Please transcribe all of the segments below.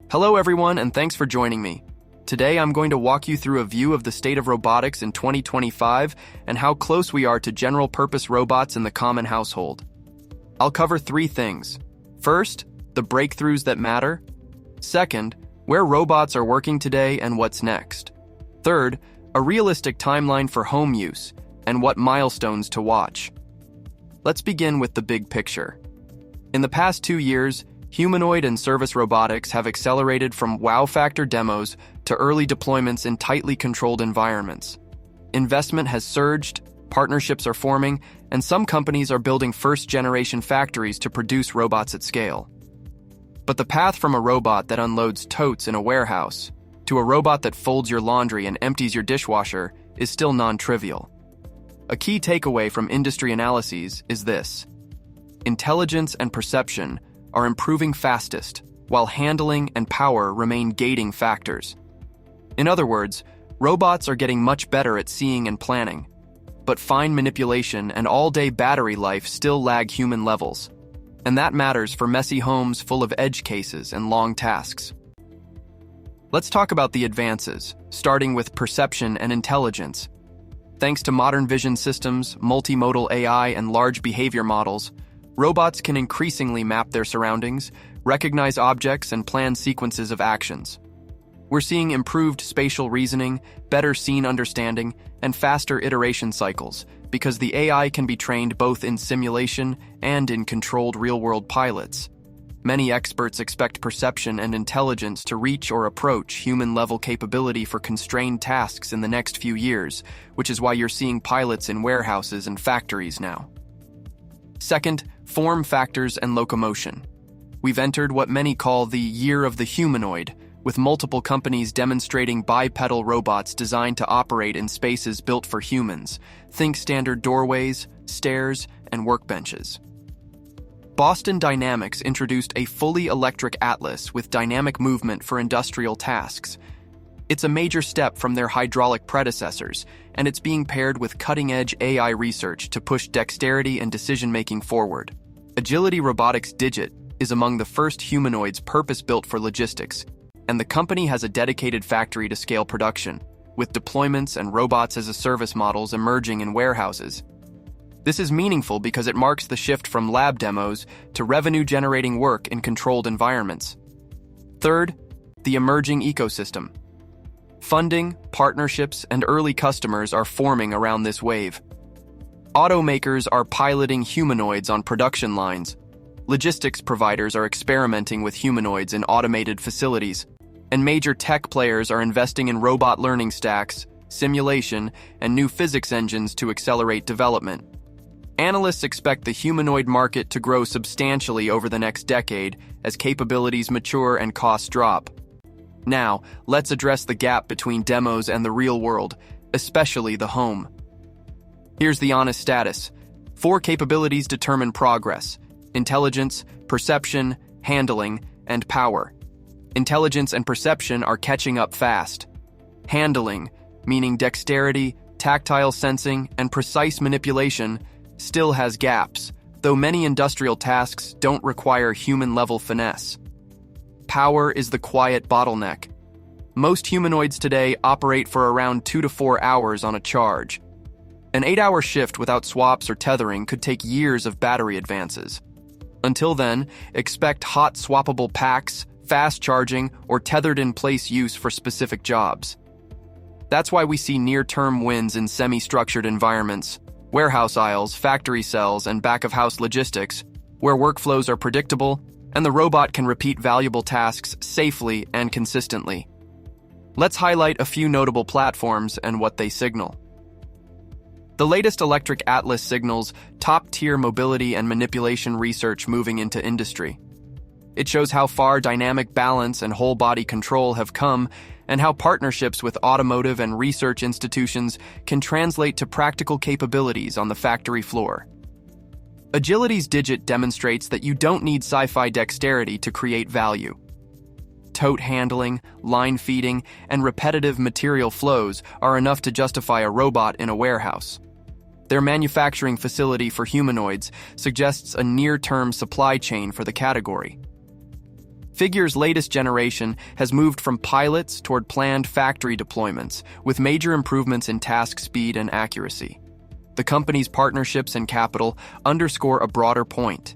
Hello everyone, and thanks for joining me. Today I'm going to walk you through a view of the state of robotics in 2025 and how close we are to general-purpose robots in the common household. I'll cover three things. First, the breakthroughs that matter. Second, where robots are working today and what's next. Third, a realistic timeline for home use and what milestones to watch. Let's begin with the big picture. In the past 2 years, humanoid and service robotics have accelerated from wow factor demos to early deployments in tightly controlled environments. Investment has surged, partnerships are forming, and some companies are building first-generation factories to produce robots at scale. But the path from a robot that unloads totes in a warehouse to a robot that folds your laundry and empties your dishwasher is still non-trivial. A key takeaway from industry analyses is this: intelligence and perception are improving fastest, while handling and power remain gating factors. In other words, robots are getting much better at seeing and planning, but fine manipulation and all-day battery life still lag human levels. And that matters for messy homes full of edge cases and long tasks. Let's talk about the advances, starting with perception and intelligence. Thanks to modern vision systems, multimodal AI, and large behavior models, robots can increasingly map their surroundings, recognize objects, and plan sequences of actions. We're seeing improved spatial reasoning, better scene understanding, and faster iteration cycles because the AI can be trained both in simulation and in controlled real-world pilots. Many experts expect perception and intelligence to reach or approach human-level capability for constrained tasks in the next few years, which is why you're seeing pilots in warehouses and factories now. Second, form factors and locomotion. We've entered what many call the year of the humanoid, with multiple companies demonstrating bipedal robots designed to operate in spaces built for humans. Think standard doorways, stairs, and workbenches. Boston Dynamics introduced a fully electric Atlas with dynamic movement for industrial tasks. It's a major step from their hydraulic predecessors, and it's being paired with cutting-edge AI research to push dexterity and decision-making forward. Agility Robotics Digit is among the first humanoids purpose-built for logistics, and the company has a dedicated factory to scale production, with deployments and robots-as-a-service models emerging in warehouses. This is meaningful because it marks the shift from lab demos to revenue-generating work in controlled environments. Third, the emerging ecosystem. Funding, partnerships, and early customers are forming around this wave. Automakers are piloting humanoids on production lines. Logistics providers are experimenting with humanoids in automated facilities. And major tech players are investing in robot learning stacks, simulation, and new physics engines to accelerate development. Analysts expect the humanoid market to grow substantially over the next decade as capabilities mature and costs drop. Now, let's address the gap between demos and the real world, especially the home. Here's the honest status. 4 capabilities determine progress: intelligence, perception, handling, and power. Intelligence and perception are catching up fast. Handling, meaning dexterity, tactile sensing, and precise manipulation, still has gaps, though many industrial tasks don't require human-level finesse. Power is the quiet bottleneck. Most humanoids today operate for around 2 to 4 hours on a charge. An 8-hour shift without swaps or tethering could take years of battery advances. Until then, expect hot swappable packs, fast charging, or tethered-in-place use for specific jobs. That's why we see near-term wins in semi-structured environments, warehouse aisles, factory cells, and back-of-house logistics, where workflows are predictable and the robot can repeat valuable tasks safely and consistently. Let's highlight a few notable platforms and what they signal. The latest Electric Atlas signals top-tier mobility and manipulation research moving into industry. It shows how far dynamic balance and whole-body control have come, and how partnerships with automotive and research institutions can translate to practical capabilities on the factory floor. Agility's Digit demonstrates that you don't need sci-fi dexterity to create value. Tote handling, line feeding, and repetitive material flows are enough to justify a robot in a warehouse. Their manufacturing facility for humanoids suggests a near-term supply chain for the category. Figure's latest generation has moved from pilots toward planned factory deployments, with major improvements in task speed and accuracy. The company's partnerships and capital underscore a broader point.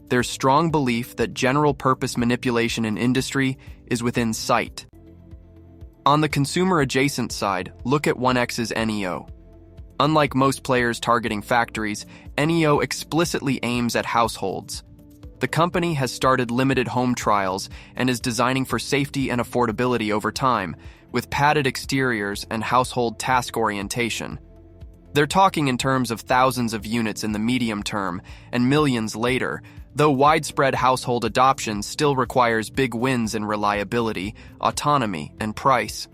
There's strong belief that general-purpose manipulation in industry is within sight. On the consumer-adjacent side, look at 1X's NEO. Unlike most players targeting factories, NEO explicitly aims at households. The company has started limited home trials and is designing for safety and affordability over time, with padded exteriors and household task orientation. They're talking in terms of thousands of units in the medium term and millions later, though widespread household adoption still requires big wins in reliability, autonomy, and price.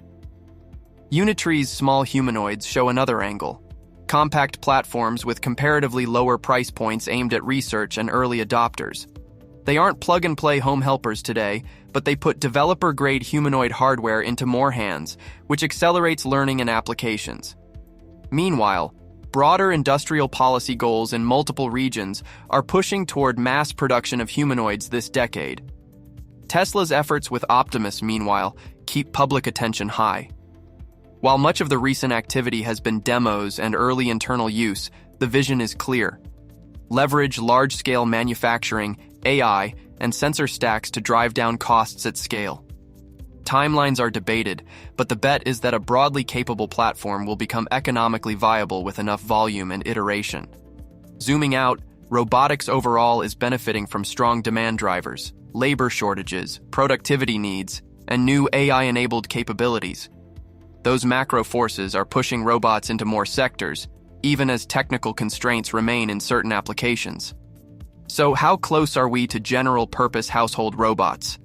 Unitree's small humanoids show another angle. Compact platforms with comparatively lower price points aimed at research and early adopters. They aren't plug-and-play home helpers today, but they put developer-grade humanoid hardware into more hands, which accelerates learning and applications. Meanwhile, broader industrial policy goals in multiple regions are pushing toward mass production of humanoids this decade. Tesla's efforts with Optimus, meanwhile, keep public attention high. While much of the recent activity has been demos and early internal use, the vision is clear. Leverage large-scale manufacturing, AI, and sensor stacks to drive down costs at scale. Timelines are debated, but the bet is that a broadly capable platform will become economically viable with enough volume and iteration. Zooming out, robotics overall is benefiting from strong demand drivers, labor shortages, productivity needs, and new AI-enabled capabilities. Those macro forces are pushing robots into more sectors, even as technical constraints remain in certain applications. So how close are we to general-purpose household robots?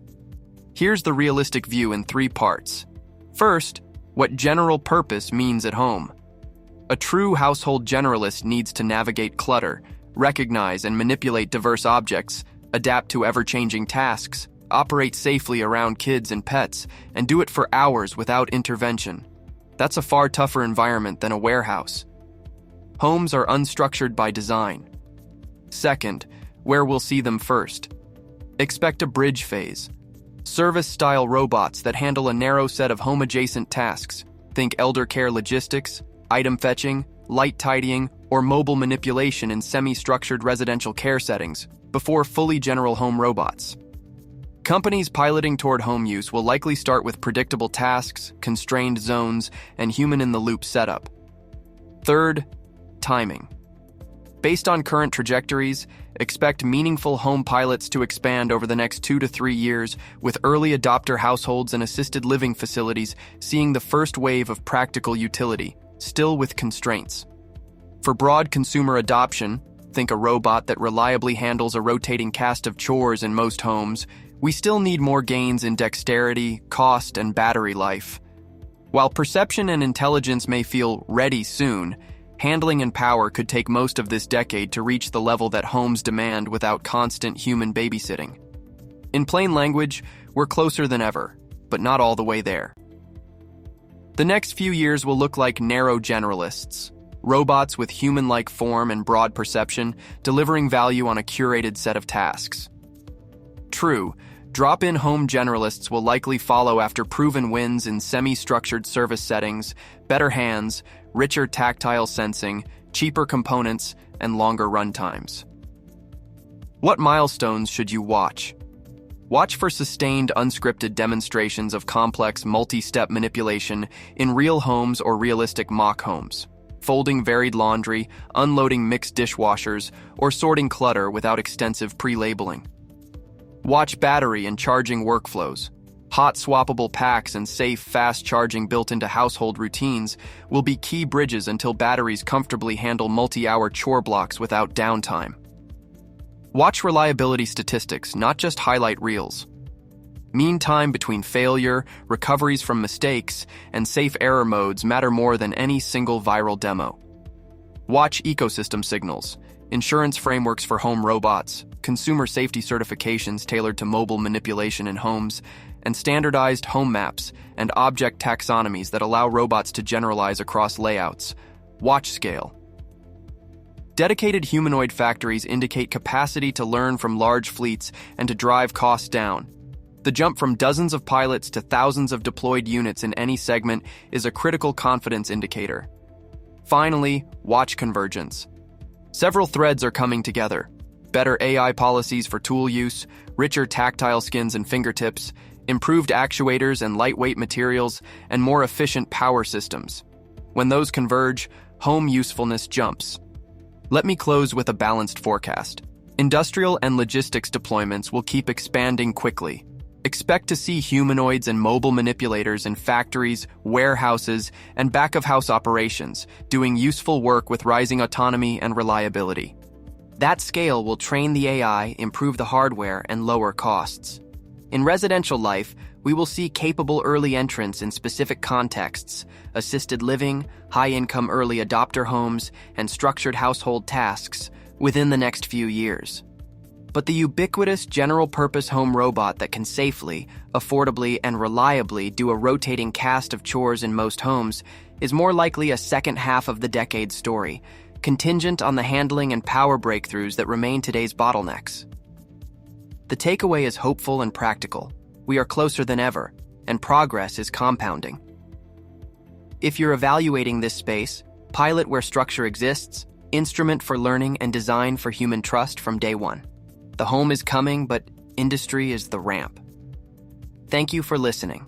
Here's the realistic view in 3 parts. First, what general purpose means at home. A true household generalist needs to navigate clutter, recognize and manipulate diverse objects, adapt to ever-changing tasks, operate safely around kids and pets, and do it for hours without intervention. That's a far tougher environment than a warehouse. Homes are unstructured by design. Second, where we'll see them first. Expect a bridge phase. Service-style robots that handle a narrow set of home-adjacent tasks. Think elder care logistics, item fetching, light tidying, or mobile manipulation in semi-structured residential care settings, before fully general home robots. Companies piloting toward home use will likely start with predictable tasks, constrained zones, and human-in-the-loop setup. Third, timing. Based on current trajectories, expect meaningful home pilots to expand over the next 2 to 3 years, with early adopter households and assisted living facilities seeing the first wave of practical utility, still with constraints. For broad consumer adoption, think a robot that reliably handles a rotating cast of chores in most homes, we still need more gains in dexterity, cost, and battery life. While perception and intelligence may feel ready soon, handling and power could take most of this decade to reach the level that homes demand without constant human babysitting. In plain language, we're closer than ever, but not all the way there. The next few years will look like narrow generalists, robots with human-like form and broad perception, delivering value on a curated set of tasks. True, drop-in home generalists will likely follow after proven wins in semi-structured service settings, better hands, richer tactile sensing, cheaper components, and longer runtimes. What milestones should you watch? Watch for sustained, unscripted demonstrations of complex multi-step manipulation in real homes or realistic mock homes, folding varied laundry, unloading mixed dishwashers, or sorting clutter without extensive pre-labeling. Watch battery and charging workflows. Hot swappable packs and safe, fast charging built into household routines will be key bridges until batteries comfortably handle multi-hour chore blocks without downtime. Watch reliability statistics, not just highlight reels. Mean time between failure, recoveries from mistakes, and safe error modes matter more than any single viral demo. Watch ecosystem signals, insurance frameworks for home robots, consumer safety certifications tailored to mobile manipulation in homes, and standardized home maps and object taxonomies that allow robots to generalize across layouts. Watch scale. Dedicated humanoid factories indicate capacity to learn from large fleets and to drive costs down. The jump from dozens of pilots to thousands of deployed units in any segment is a critical confidence indicator. Finally, watch convergence. Several threads are coming together. Better AI policies for tool use, richer tactile skins and fingertips, improved actuators and lightweight materials, and more efficient power systems. When those converge, home usefulness jumps. Let me close with a balanced forecast. Industrial and logistics deployments will keep expanding quickly. Expect to see humanoids and mobile manipulators in factories, warehouses, and back-of-house operations, doing useful work with rising autonomy and reliability. That scale will train the AI, improve the hardware, and lower costs. In residential life, we will see capable early entrants in specific contexts, assisted living, high-income early adopter homes, and structured household tasks within the next few years. But the ubiquitous general-purpose home robot that can safely, affordably, and reliably do a rotating cast of chores in most homes is more likely a second half of the decade story, contingent on the handling and power breakthroughs that remain today's bottlenecks. The takeaway is hopeful and practical. We are closer than ever, and progress is compounding. If you're evaluating this space, pilot where structure exists, instrument for learning, and design for human trust from day one. The home is coming, but industry is the ramp. Thank you for listening.